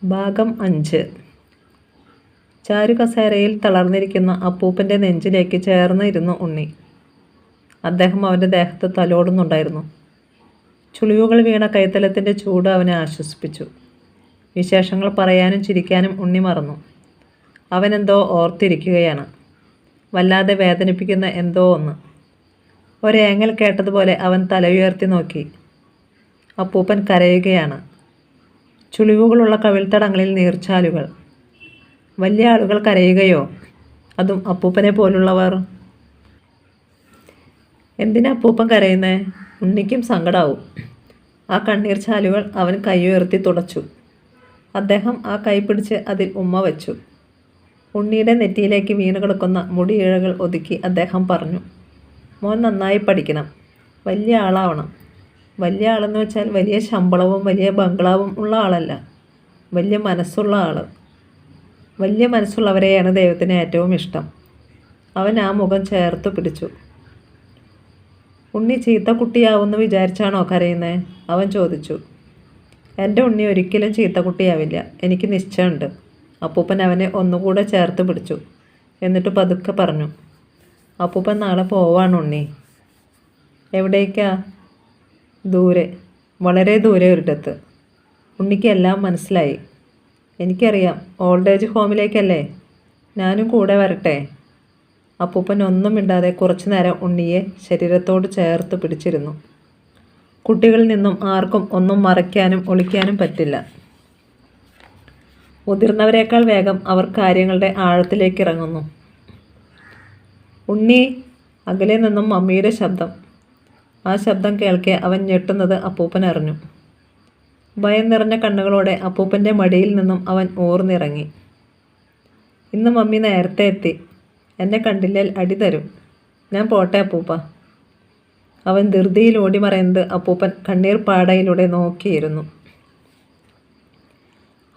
ഭാഗം 5. ചാരുകസേരയിൽ തളർന്നിരിക്കുന്ന അപ്പൂപ്പൻ്റെ നെഞ്ചിലേക്ക് ചേർന്ന് ഇരുന്നു ഉണ്ണി. അദ്ദേഹം അവൻ്റെ ദേഹത്ത് തലോടുന്നുണ്ടായിരുന്നു. ചുളിവുകൾ വീണ കൈത്തലത്തിൻ്റെ ചൂട് അവനെ ആശ്വസിപ്പിച്ചു. വിശേഷങ്ങൾ പറയാനും ചിരിക്കാനും ഉണ്ണി മറന്നു. അവനെന്തോ ഓർത്തിരിക്കുകയാണ്. വല്ലാതെ വേദനിപ്പിക്കുന്ന എന്തോ ഒന്ന്. ഒരേങ്ങൽ കേട്ടതുപോലെ അവൻ തല ഉയർത്തി നോക്കി. അപ്പൂപ്പൻ കരയുകയാണ്. ചുളിവുകളുള്ള കവിൾത്തടങ്ങളിൽ നീർച്ചാലുകൾ. വലിയ ആളുകൾ കരയുകയോ? അതും അപ്പൂപ്പനെ പോലുള്ളവർ. എന്തിനാ അപ്പൂപ്പൻ കരയുന്നേ? ഉണ്ണിക്കും സങ്കടാവും. ആ കണ്ണീർ ചാലുകൾ അവൻ കൈ ഉയർത്തി തുടച്ചു. അദ്ദേഹം ആ കൈ പിടിച്ച് അതിൽ ഉമ്മ വച്ചു. ഉണ്ണിയുടെ നെറ്റിയിലേക്ക് വീണു കിടക്കുന്ന മുടിയിഴകൾ ഒതുക്കി അദ്ദേഹം പറഞ്ഞു, മോൻ നന്നായി പഠിക്കണം, വലിയ ആളാവണം. വലിയ ആളെന്ന് വെച്ചാൽ വലിയ ശമ്പളവും വലിയ ബംഗ്ലാവും ഉള്ള ആളല്ല, വലിയ മനസ്സുള്ള ആൾ. വലിയ മനസ്സുള്ളവരെയാണ് ദൈവത്തിന് ഏറ്റവും ഇഷ്ടം. അവൻ ആ മുഖം ചേർത്ത് പിടിച്ചു. ഉണ്ണി ചീത്ത കുട്ടിയാവുമെന്ന് വിചാരിച്ചാണോ കരയുന്നേ? അവൻ ചോദിച്ചു. എൻ്റെ ഉണ്ണി ഒരിക്കലും ചീത്ത കുട്ടിയാവില്ല, എനിക്ക് നിശ്ചയമുണ്ട്. അപ്പൂപ്പൻ അവനെ ഒന്നുകൂടെ ചേർത്ത് പിടിച്ചു. എന്നിട്ട് പതുക്കെ പറഞ്ഞു, അപ്പൂപ്പൻ നാളെ പോവാണ് ഉണ്ണി. എവിടേക്കാ? ദൂരെ, വളരെ ദൂരെ ഒരിടത്ത്. ഉണ്ണിക്ക് എല്ലാം മനസ്സിലായി. എനിക്കറിയാം, ഓൾഡ് ഏജ് ഹോമിലേക്കല്ലേ. ഞാനും കൂടെ വരട്ടെ? അപ്പൂപ്പൻ ഒന്നും മിണ്ടാതെ കുറച്ചു നേരം ഉണ്ണിയെ ശരീരത്തോട് ചേർത്ത് പിടിച്ചിരുന്നു. കുട്ടികളിൽ നിന്നും ആർക്കും ഒന്നും മറയ്ക്കാനും ഒളിക്കാനും പറ്റില്ല. മുതിർന്നവരെക്കാൾ വേഗം അവർ കാര്യങ്ങളുടെ ആഴത്തിലേക്ക് ഇറങ്ങുന്നു. ഉണ്ണി! അകലെ നിന്നും മമ്മിയുടെ ശബ്ദം. ആ ശബ്ദം കേൾക്കെ അവൻ ഞെട്ടുന്നത് അപ്പൂപ്പൻ അറിഞ്ഞു. ഭയം നിറഞ്ഞ കണ്ണുകളോടെ അപ്പൂപ്പൻ്റെ മടിയിൽ നിന്നും അവൻ ഊർന്നിറങ്ങി. ഇന്ന് മമ്മി നേരത്തെ എത്തി. എന്നെ കണ്ടില്ലേൽ അടി തരും. ഞാൻ പോട്ടെ അപ്പൂപ്പ. അവൻ ധൃതിയിൽ ഓടി മറയുന്നത് അപ്പൂപ്പൻ കണ്ണീർ പാടയിലൂടെ നോക്കിയിരുന്നു.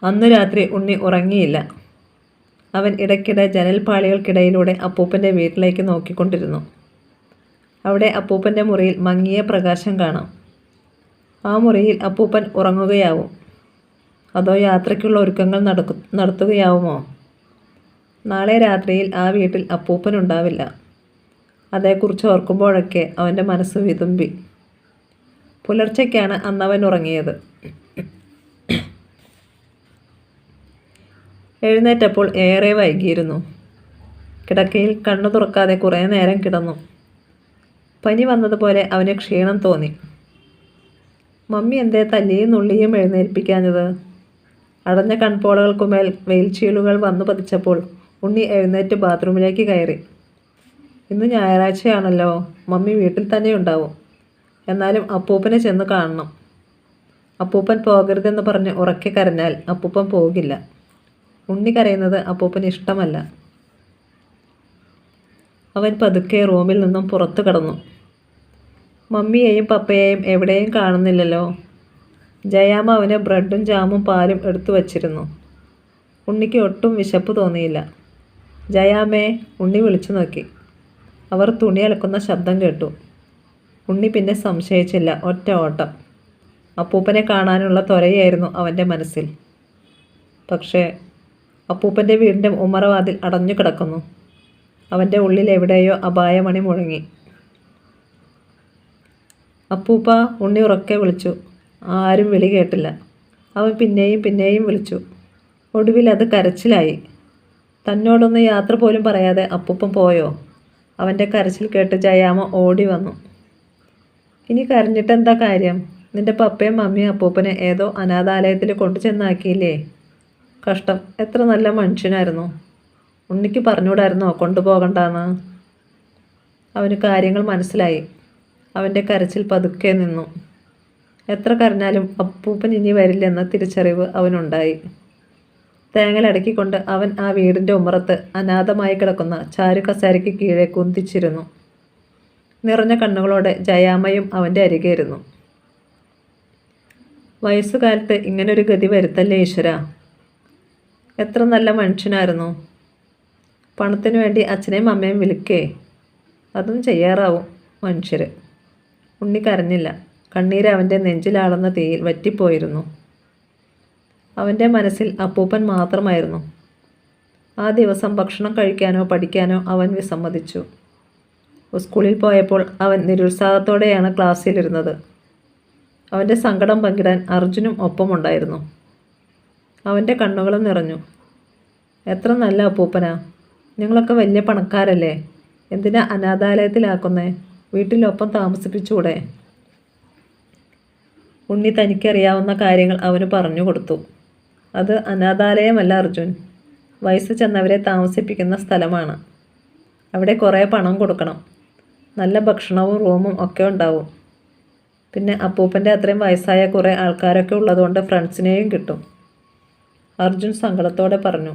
അന്നു രാത്രി ഉണ്ണി ഉറങ്ങിയില്ല. അവൻ ഇടയ്ക്കിടെ ജനൽപ്പാളികൾക്കിടയിലൂടെ അപ്പൂപ്പൻ്റെ വീട്ടിലേക്ക് നോക്കിക്കൊണ്ടിരുന്നു. അവിടെ അപ്പൂപ്പൻ്റെ മുറിയിൽ മങ്ങിയ പ്രകാശം കാണാം. ആ മുറിയിൽ അപ്പൂപ്പൻ ഉറങ്ങുകയാവും. അതോ യാത്രയ്ക്കുള്ള ഒരുക്കങ്ങൾ നടത്തുകയാവുമോ? നാളെ രാത്രിയിൽ ആ വീട്ടിൽ അപ്പൂപ്പനുണ്ടാവില്ല. അതേക്കുറിച്ച് ഓർക്കുമ്പോഴൊക്കെ അവൻ്റെ മനസ്സ് വിതുമ്പി. പുലർച്ചയ്ക്കാണ് അന്നവൻ ഉറങ്ങിയത്. എഴുന്നേറ്റപ്പോൾ ഏറെ വൈകിയിരുന്നു. കിടക്കയിൽ കണ്ണു തുറക്കാതെ കുറേ നേരം കിടന്നു. പനി വന്നതുപോലെ അവന് ക്ഷീണം തോന്നി. മമ്മി എന്തേ തല്ലിയും നുള്ളിയും എഴുന്നേൽപ്പിക്കാഞ്ഞത്? അടഞ്ഞ കൺപോളകൾക്കുമേൽ വെയിൽച്ചീളുകൾ വന്നു പതിച്ചപ്പോൾ ഉണ്ണി എഴുന്നേറ്റ് ബാത്റൂമിലേക്ക് കയറി. ഇന്ന് ഞായറാഴ്ചയാണല്ലോ, മമ്മി വീട്ടിൽ തന്നെ ഉണ്ടാവും. എന്നാലും അപ്പൂപ്പനെ ചെന്ന് കാണണം. അപ്പൂപ്പൻ പോകരുതെന്ന് പറഞ്ഞ് ഉറക്കെ കരഞ്ഞാൽ അപ്പൂപ്പൻ പോകില്ല. ഉണ്ണി കരയുന്നത് അപ്പൂപ്പന് ഇഷ്ടമല്ല. അവൻ പതുക്കെ റൂമിൽ നിന്നും പുറത്തു കടന്നു. മമ്മിയെയും പപ്പയെയും എവിടെയും കാണുന്നില്ലല്ലോ. ജയാമ്മ അവന് ബ്രെഡും ജാമും പാലും എടുത്തു വച്ചിരുന്നു. ഉണ്ണിക്ക് ഒട്ടും വിശപ്പ് തോന്നിയില്ല. ജയാമ്മേ, ഉണ്ണി വിളിച്ചു നോക്കി. അവർ തുണി അലക്കുന്ന ശബ്ദം കേട്ടു. ഉണ്ണി പിന്നെ സംശയിച്ചില്ല. ഒറ്റ ഓട്ടം. അപ്പൂപ്പനെ കാണാനുള്ള ത്വരയായിരുന്നു അവൻ്റെ മനസ്സിൽ. പക്ഷേ അപ്പൂപ്പൻ്റെ വീടിൻ്റെ ഉമ്മറവാതിൽ അടഞ്ഞു കിടക്കുന്നു. അവൻ്റെ ഉള്ളിൽ എവിടെയോ അപായമണി മുഴങ്ങി. അപ്പൂപ്പ! ഉണ്ണി ഉറക്കെ വിളിച്ചു. ആരും വിളി കേട്ടില്ല. അവൻ പിന്നെയും പിന്നെയും വിളിച്ചു. ഒടുവിൽ അത് കരച്ചിലായി. തന്നോടൊന്ന് യാത്ര പോലും പറയാതെ അപ്പൂപ്പൻ പോയോ? അവൻ്റെ കരച്ചിൽ കേട്ട് ജയാമ്മ ഓടി വന്നു. ഇനി കരഞ്ഞിട്ടെന്താ കാര്യം? നിൻ്റെ പപ്പയും മമ്മിയും അപ്പൂപ്പനെ ഏതോ അനാഥാലയത്തിൽ കൊണ്ടു ചെന്നാക്കിയില്ലേ? കഷ്ടം, എത്ര നല്ല മനുഷ്യനായിരുന്നു. ഉണ്ണിക്ക് പറഞ്ഞുകൂടായിരുന്നോ കൊണ്ടുപോകണ്ടെന്ന്? അവന് കാര്യങ്ങൾ മനസ്സിലായി. അവൻ്റെ കരച്ചിൽ പതുക്കെ നിന്നു. എത്ര കരഞ്ഞാലും അപ്പൂപ്പൻ ഇനി വരില്ലെന്ന തിരിച്ചറിവ് അവനുണ്ടായി. തേങ്ങലടക്കിക്കൊണ്ട് അവൻ ആ വീടിൻ്റെ ഉമ്മറത്ത് അനാഥമായി കിടക്കുന്ന ചാരുകസേരയ്ക്ക് കീഴെ കുന്തിച്ചിരുന്നു. നിറഞ്ഞ കണ്ണുകളോടെ ജയാമ്മയും അവൻ്റെ അരികെ ഇരുന്നു. വയസ്സുകാലത്ത് ഇങ്ങനൊരു ഗതി വരുത്തല്ലേ ഈശ്വര. എത്ര നല്ല മനുഷ്യനായിരുന്നു. പണത്തിനു വേണ്ടി അച്ഛനെയും അമ്മയും വിളിക്കേ? അതും ചെയ്യാറാവും മനുഷ്യർ. ഉണ്ണി കരഞ്ഞില്ല. കണ്ണീര് അവൻ്റെ നെഞ്ചിലാളുന്ന തീയിൽ വറ്റിപ്പോയിരുന്നു. അവൻ്റെ മനസ്സിൽ അപ്പൂപ്പൻ മാത്രമായിരുന്നു. ആ ദിവസം ഭക്ഷണം കഴിക്കാനോ പഠിക്കാനോ അവൻ വിസമ്മതിച്ചു. സ്കൂളിൽ പോയപ്പോൾ അവൻ നിരുത്സാഹത്തോടെയാണ് ക്ലാസ്സിലിരുന്നത്. അവൻ്റെ സങ്കടം പങ്കിടാൻ അർജുനും ഒപ്പമുണ്ടായിരുന്നു. അവൻ്റെ കണ്ണുകളും നിറഞ്ഞു. എത്ര നല്ല അപ്പൂപ്പനാ! നിങ്ങളൊക്കെ വലിയ പണക്കാരല്ലേ? എന്തിനാ അനാഥാലയത്തിലാക്കുന്നേ? വീട്ടിലൊപ്പം താമസിപ്പിച്ചൂടെ? ഉണ്ണി തനിക്കറിയാവുന്ന കാര്യങ്ങൾ അവന് പറഞ്ഞു കൊടുത്തു. അത് അനാഥാലയമല്ല അർജുൻ, വയസ്സ് ചെന്നവരെ താമസിപ്പിക്കുന്ന സ്ഥലമാണ്. അവിടെ കുറേ പണം കൊടുക്കണം. നല്ല ഭക്ഷണവും റൂമും ഒക്കെ ഉണ്ടാവും. പിന്നെ അപ്പൂപ്പൻ്റെ അത്രയും വയസ്സായ കുറേ ആൾക്കാരൊക്കെ ഉള്ളതുകൊണ്ട് ഫ്രണ്ട്സിനെയും കിട്ടും. അർജുൻ സങ്കടത്തോടെ പറഞ്ഞു.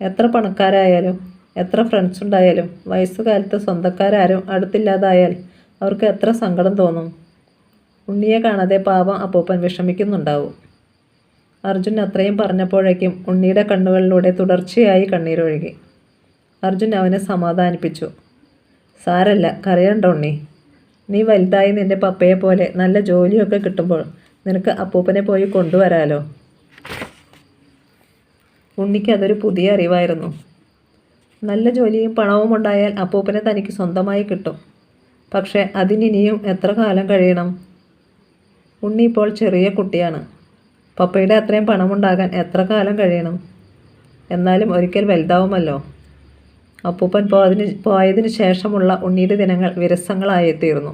എത്ര പണക്കാരായാലും എത്ര ഫ്രണ്ട്സ് ഉണ്ടായാലും വയസ്സുകാലത്ത് സ്വന്തക്കാരും അടുത്തില്ലാതായാൽ അവർക്ക് എത്ര സങ്കടം തോന്നും. ഉണ്ണിയെ കാണാതെ പാവം അപ്പൂപ്പൻ വിഷമിക്കുന്നുണ്ടാവും. അർജുൻ അത്രയും പറഞ്ഞപ്പോഴേക്കും ഉണ്ണിയുടെ കണ്ണുകളിലൂടെ തുടർച്ചയായി കണ്ണീരൊഴുകി. അർജുൻ അവനെ സമാധാനിപ്പിച്ചു. സാരല്ല, കരയണ്ട ഉണ്ണി. നീ വലുതായി നിൻ്റെ പപ്പയെ പോലെ നല്ല ജോലിയൊക്കെ കിട്ടുമ്പോൾ നിനക്ക് അപ്പൂപ്പനെ പോയി കൊണ്ടുവരാലോ. ഉണ്ണിക്ക് അതൊരു പുതിയ അറിവായിരുന്നു. നല്ല ജോലിയും പണവും ഉണ്ടായാൽ അപ്പൂപ്പനെ തനിക്ക് സ്വന്തമായി കിട്ടും. പക്ഷേ അതിനിനിയും എത്ര കാലം കഴിയണം? ഉണ്ണി ഇപ്പോൾ ചെറിയ കുട്ടിയാണ്. പപ്പയുടെ അത്രയും പണമുണ്ടാകാൻ എത്ര കാലം കഴിയണം? എന്നാലും ഒരിക്കൽ വലുതാവുമല്ലോ. അപ്പൂപ്പൻ പോയതിനു ശേഷമുള്ള ഉണ്ണിയുടെ ദിനങ്ങൾ വിരസങ്ങളായിത്തീർന്നു.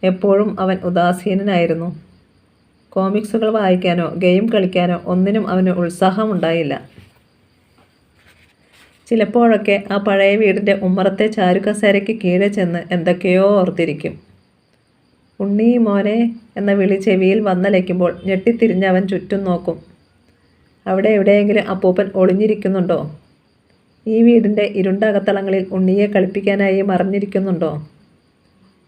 എപ്പോഴും അവൻ ഉദാസീനനായിരുന്നു. കോമിക്സുകൾ വായിക്കാനോ ഗെയിം കളിക്കാനോ ഒന്നിനും അവന് ഉത്സാഹമുണ്ടായില്ല. ചിലപ്പോഴൊക്കെ ആ പഴയ വീടിൻ്റെ ഉമ്മറത്തെ ചാരുകസേരയ്ക്ക് കീഴെ ചെന്ന് എന്തൊക്കെയോ ഓർത്തിരിക്കും. ഉണ്ണി മോനെ എന്ന വിളി ചെവിയിൽ വന്നലയ്ക്കുമ്പോൾ ഞെട്ടിത്തിരിഞ്ഞ് അവൻ ചുറ്റും നോക്കും. അവിടെ എവിടെയെങ്കിലും അപ്പൂപ്പൻ ഒളിഞ്ഞിരിക്കുന്നുണ്ടോ? ഈ വീടിൻ്റെ ഇരുണ്ട അകത്തളങ്ങളിൽ ഉണ്ണിയെ കളിപ്പിക്കാനായി മറഞ്ഞിരിക്കുന്നുണ്ടോ?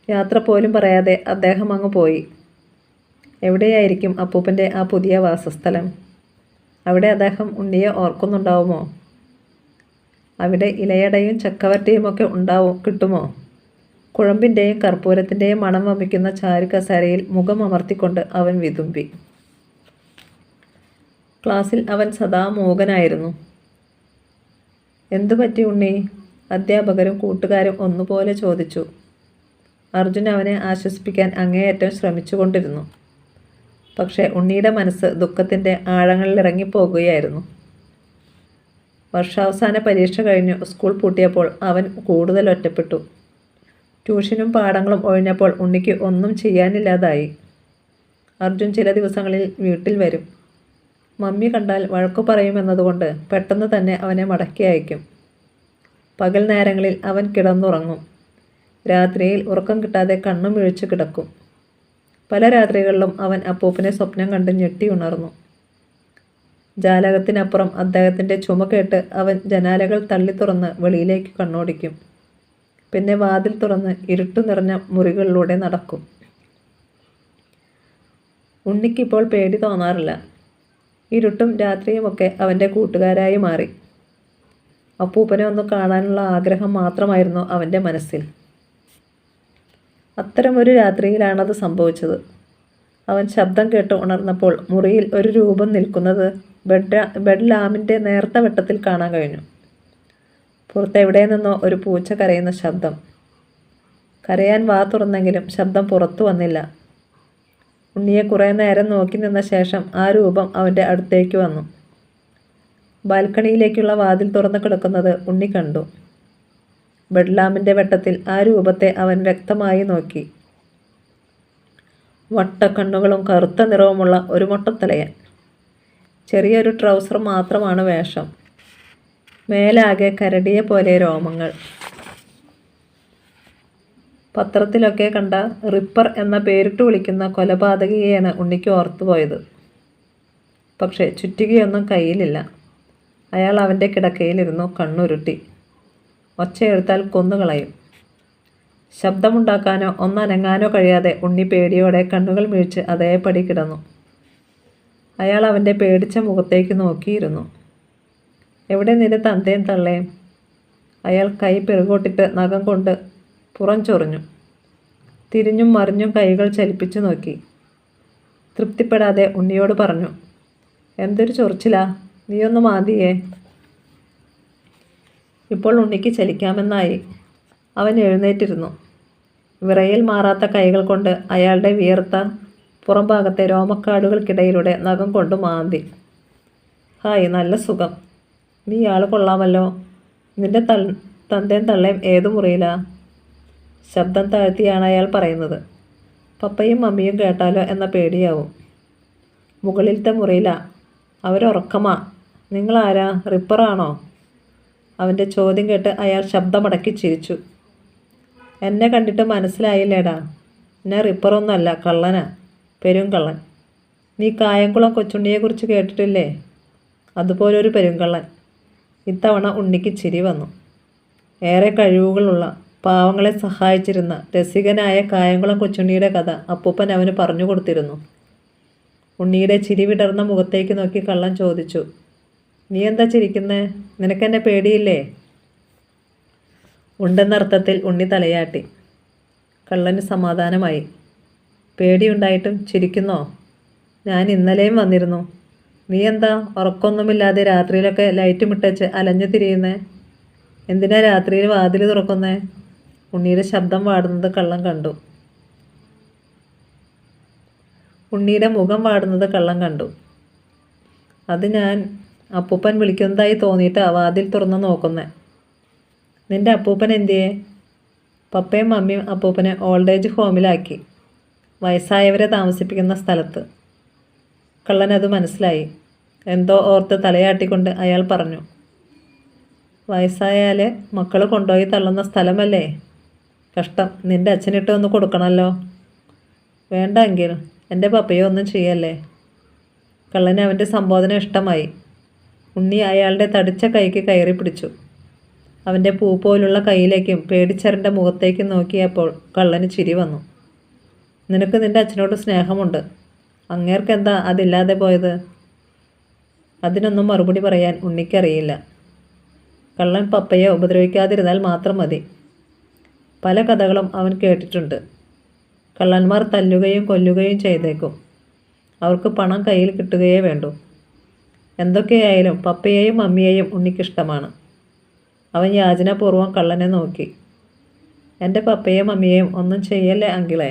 യാത്ര പോലും പറയാതെ അദ്ദേഹം അങ്ങ് പോയി. എവിടെയായിരിക്കും അപ്പൂപ്പൻ്റെ ആ പുതിയ വാസസ്ഥലം? അവിടെ അദ്ദേഹം ഉണ്ണിയെ ഓർക്കുന്നുണ്ടാവുമോ? അവിടെ ഇലയടയും ചക്കവരട്ടിയുമൊക്കെ കിട്ടുമോ? കുഴമ്പിൻ്റെയും കർപ്പൂരത്തിൻ്റെയും മണം വമിക്കുന്ന ചാരുകസേരയിൽ മുഖം അമർത്തിക്കൊണ്ട് അവൻ വിതുമ്പി. ക്ലാസ്സിൽ അവൻ സദാ മൂകനായിരുന്നു. എന്തു പറ്റി ഉണ്ണി? അധ്യാപകരും കൂട്ടുകാരും ഒന്നുപോലെ ചോദിച്ചു. അർജുൻ അവനെ ആശ്വസിപ്പിക്കാൻ അങ്ങേയറ്റം ശ്രമിച്ചുകൊണ്ടിരുന്നു. പക്ഷേ ഉണ്ണിയുടെ മനസ്സ് ദുഃഖത്തിൻ്റെ ആഴങ്ങളിലിറങ്ങിപ്പോകുകയായിരുന്നു. വർഷാവസാന പരീക്ഷ കഴിഞ്ഞു സ്കൂൾ പൂട്ടിയപ്പോൾ അവൻ കൂടുതൽ ഒറ്റപ്പെട്ടു. ട്യൂഷനും പാഠങ്ങളും ഒഴിഞ്ഞപ്പോൾ ഉണ്ണിക്ക് ഒന്നും ചെയ്യാനില്ലാതായി. അർജുൻ ചില ദിവസങ്ങളിൽ വീട്ടിൽ വരും. മമ്മി കണ്ടാൽ വഴക്കു പറയുമെന്നതുകൊണ്ട് പെട്ടെന്ന് തന്നെ അവനെ മടക്കി അയക്കും. പകൽ നേരങ്ങളിൽ അവൻ കിടന്നുറങ്ങും. രാത്രിയിൽ ഉറക്കം കിട്ടാതെ കണ്ണും മിഴിച്ചു കിടക്കും. പല രാത്രികളിലും അവൻ അപ്പൂപ്പനെ സ്വപ്നം കണ്ട് ഞെട്ടി ഉണർന്നു. ജാലകത്തിനപ്പുറം അദ്ദേഹത്തിൻ്റെ ചുമ കേട്ട് അവൻ ജനാലകൾ തള്ളി തുറന്ന് വെളിയിലേക്ക് കണ്ണോടിക്കും. പിന്നെ വാതിൽ തുറന്ന് ഇരുട്ടു നിറഞ്ഞ മുറികളിലൂടെ നടക്കും. ഉണ്ണിക്കിപ്പോൾ പേടി തോന്നാറില്ല. ഇരുട്ടും രാത്രിയുമൊക്കെ അവൻ്റെ കൂട്ടുകാരായി മാറി. അപ്പൂപ്പനെ ഒന്ന് കാണാനുള്ള ആഗ്രഹം മാത്രമായിരുന്നു അവൻ്റെ മനസ്സിൽ. അത്തരമൊരു രാത്രിയിലാണത് സംഭവിച്ചത്. അവൻ ശബ്ദം കേട്ട് ഉണർന്നപ്പോൾ മുറിയിൽ ഒരു രൂപം നിൽക്കുന്നത് ബെഡ് ലാമ്പിൻ്റെ നേർത്ത വെട്ടത്തിൽ കാണാൻ കഴിഞ്ഞു. പുറത്തെവിടെ നിന്നോ ഒരു പൂച്ച കരയുന്ന ശബ്ദം. കരയാൻ വാ തുറന്നെങ്കിലും ശബ്ദം പുറത്തു വന്നില്ല. ഉണ്ണിയെ കുറേ നേരം നോക്കി നിന്ന ശേഷം ആ രൂപം അവൻ്റെ അടുത്തേക്ക് വന്നു. ബാൽക്കണിയിലേക്കുള്ള വാതിൽ തുറന്നു കിടക്കുന്നത് ഉണ്ണി കണ്ടു. ബെഡ് ലാമ്പിൻ്റെ വെട്ടത്തിൽ ആ രൂപത്തെ അവൻ വ്യക്തമായി നോക്കി. വട്ടക്കണ്ണുകളും കറുത്ത നിറവുമുള്ള ഒരു മൊട്ടത്തലയൻ. ചെറിയൊരു ട്രൗസർ മാത്രമാണ് വേഷം. മേലാകെ കരടിയെ പോലെ രോമങ്ങൾ. പത്രത്തിലൊക്കെ കണ്ട റിപ്പർ എന്ന പേരിട്ട് വിളിക്കുന്ന കൊലപാതകിയെയാണ് ഉണ്ണിക്ക് ഓർത്തുപോയത്. പക്ഷേ ചുറ്റികയൊന്നും കയ്യിലില്ല. അയാൾ അവൻ്റെ കിടക്കയിലിരുന്നു കണ്ണുരുട്ടി. ഒച്ചയെടുത്താൽ കൊന്നുകളയും. ശബ്ദമുണ്ടാക്കാനോ ഒന്നനങ്ങാനോ കഴിയാതെ ഉണ്ണി പേടിയോടെ കണ്ണുകൾ മിഴിച്ച് അതേപടി കിടന്നു. അയാൾ അവൻ്റെ പേടിച്ച മുഖത്തേക്ക് നോക്കിയിരുന്നു. എവിടെ നിന്റെ തന്തയും തള്ളയും? അയാൾ കൈ പിറകോട്ടിട്ട് നഖം കൊണ്ട് പുറം ചൊറിഞ്ഞു. തിരിഞ്ഞും മറിഞ്ഞും കൈകൾ ചലിപ്പിച്ചു നോക്കി. തൃപ്തിപ്പെടാതെ ഉണ്ണിയോട് പറഞ്ഞു, എന്തൊരു ചൊറിച്ചിലാ, നീയൊന്ന് മാന്തിയേ. ഇപ്പോൾ ഉണ്ണിക്ക് ചലിക്കാമെന്നായി. അവൻ എഴുന്നേറ്റിരുന്നു. വിറയിൽ മാറാത്ത കൈകൾ കൊണ്ട് അയാളുടെ വിയർത്ത പുറംഭാഗത്തെ രോമക്കാടുകൾക്കിടയിലൂടെ നഖം കൊണ്ട് മാന്തി. ഹായ്, നല്ല സുഖം. നീ ആൾ കൊള്ളാമല്ലോ. നിന്റെ തന്തേം തള്ളേം ഏതു മുറിയിലാ? ശബ്ദം താഴ്ത്തിയാണ് അയാൾ പറയുന്നത്. പപ്പയും മമ്മിയും കേട്ടാലോ എന്ന പേടിയാവും. മുകളിലത്തെ മുറിയിലാ. അവരുറക്കമാ. നിങ്ങളാരാ, റിപ്പറാണോ? അവൻ്റെ ചോദ്യം കേട്ട് അയാൾ ശബ്ദമടക്കി ചിരിച്ചു. എന്നെ കണ്ടിട്ട് മനസ്സിലായില്ലേടാ? ഞാൻ റിപ്പറൊന്നുമല്ല, കള്ളനാ, പെരുങ്കള്ളൻ. നീ കായംകുളം കൊച്ചുണ്ണിയെക്കുറിച്ച് കേട്ടിട്ടില്ലേ? അതുപോലൊരു പെരുങ്കള്ളൻ. ഇത്തവണ ഉണ്ണിക്ക് ചിരി വന്നു. ഏറെ കഴിവുകളുള്ള, പാവങ്ങളെ സഹായിച്ചിരുന്ന രസികനായ കായംകുളം കൊച്ചുണ്ണിയുടെ കഥ അപ്പൂപ്പൻ അവന് പറഞ്ഞു കൊടുത്തിരുന്നു. ഉണ്ണിയുടെ ചിരി വിടർന്ന മുഖത്തേക്ക് നോക്കി കള്ളൻ ചോദിച്ചു, നീ എന്താ ചിരിക്കുന്നേ? നിനക്കെന്നെ പേടിയില്ലേ? ഉണ്ടെന്നർത്ഥത്തിൽ ഉണ്ണി തലയാട്ടി. കള്ളന് സമാധാനമായി. പേടിയുണ്ടായിട്ടും ചിരിക്കുന്നോ? ഞാൻ ഇന്നലെയും വന്നിരുന്നു. നീ എന്താ ഉറക്കമൊന്നുമില്ലാതെ രാത്രിയിലൊക്കെ ലൈറ്റ് മിട്ടച്ച് അലഞ്ഞു തിരിയുന്നേ? എന്തിനാ രാത്രിയിൽ വാതിൽ തുറക്കുന്നേ? ഉണ്ണിയുടെ ശബ്ദം വാടുന്നത് കള്ളൻ കണ്ടു. ഉണ്ണിയുടെ മുഖം വാടുന്നത് കള്ളൻ കണ്ടു. അത് ഞാൻ അപ്പൂപ്പൻ വിളിക്കുന്നതായി തോന്നിയിട്ടാ വാതിൽ തുറന്ന് നോക്കുന്നേ. നിന്റെ അപ്പൂപ്പൻ എന്തിയേ? പപ്പയും മമ്മിയും അപ്പൂപ്പനെ ഓൾഡ് ഏജ് ഹോമിലാക്കി, വയസ്സായവരെ താമസിപ്പിക്കുന്ന സ്ഥലത്ത്. കള്ളനത് മനസ്സിലായി. എന്തോ ഓർത്ത് തലയാട്ടിക്കൊണ്ട് അയാൾ പറഞ്ഞു, വയസ്സായാൽ മക്കൾ കൊണ്ടുപോയി തള്ളുന്ന സ്ഥലമല്ലേ? കഷ്ടം, നിന്റെ അച്ഛനിട്ട് ഒന്ന് കൊടുക്കണമല്ലോ. വേണ്ട എങ്കിൽ എൻ്റെ പപ്പയോ ഒന്നും ചെയ്യല്ലേ. കള്ളന് അവൻ്റെ സംബോധന ഇഷ്ടമായി. ഉണ്ണി അയാളുടെ തടിച്ച കൈക്ക് കയറി പിടിച്ചു. അവൻ്റെ പൂ പോലുള്ള കൈയിലേക്കും പേടിച്ചരൻ്റെ മുഖത്തേക്കും നോക്കിയപ്പോൾ കള്ളന് ചിരി വന്നു. നിനക്ക് നിൻ്റെ അച്ഛനോട് സ്നേഹമുണ്ട്. അങ്ങേർക്കെന്താ അതില്ലാതെ പോയത്? അതിനൊന്നും മറുപടി പറയാൻ ഉണ്ണിക്കറിയില്ല. കള്ളൻ പപ്പയെ ഉപദ്രവിക്കാതിരുന്നാൽ മാത്രം മതി. പല കഥകളും അവൻ കേട്ടിട്ടുണ്ട്. കള്ളന്മാർ തല്ലുകയും കൊല്ലുകയും ചെയ്തേക്കും. അവർക്ക് പണം കയ്യിൽ കിട്ടുകയേ വേണ്ടൂ. എന്തൊക്കെയായാലും പപ്പയെയും മമ്മിയെയും ഉണ്ണിക്കിഷ്ടമാണ്. അവൻ യാചനാപൂർവ്വം കള്ളനെ നോക്കി. എൻ്റെ പപ്പയെയും മമ്മിയെയും ഒന്നും ചെയ്യല്ലേ അങ്കിളെ.